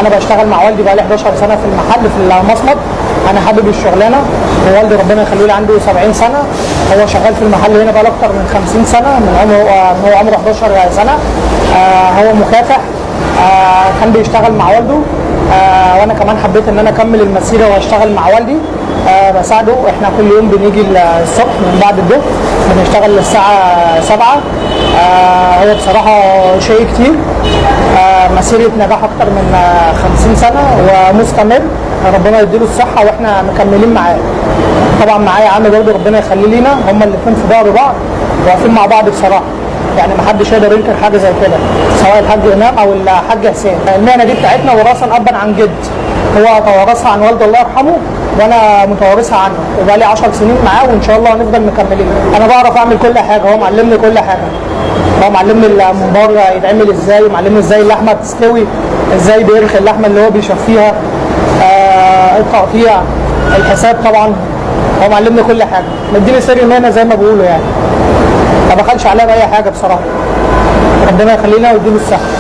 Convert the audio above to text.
انا بشتغل مع والدي بقى لي 11 سنه في المحل في المصمت. انا حابب الشغلانه، ووالدي ربنا يخليه لي عنده 70 سنه، هو شغال في المحل هنا بقى له اكتر من 50 سنه، من هو عمره 11 سنه. هو مكافح، كان بيشتغل مع والده، وانا كمان حبيت ان انا اكمل المسيره واشتغل مع والدي، بساعده. احنا كل يوم بنيجي الصبح من بعد الظهر، بنشتغل للساعه 7. هو بصراحه شيء كتير، مسيره نجاح اكتر من 50 سنه ومستمر، ربنا يديله الصحه واحنا مكملين معاه. طبعا معايا عم برضه ربنا يخليه لينا، هما الاثنين في ظهر بعض واقفين مع بعض بصراحه، يعني ما حدش يقدر ينكر حاجه زي كده، سواء الحاج امام او الحاج حسين. المهنه دي بتاعتنا وراثه ابا عن جد، هو توارثها عن والده الله يرحمه وانا متوارثها عنه، وبقى لي 10 سنين معاه وان شاء الله هنفضل مكملين. انا بعرف اعمل كل حاجه، هو معلمني كل حاجه، هو معلمني الممبار يتعمل ازاي، ومعلمني ازاي اللحمه تستوي، ازاي بيرخي اللحمه اللي هو بيشفيها، التقطيع، الحساب. طبعا هو معلمني كل حاجه، مديني سر المهنه زي ما بيقولوا يعني، ما بخلش عليها باي حاجه بصراحه. ربنا يخلينا ويديله الصحه.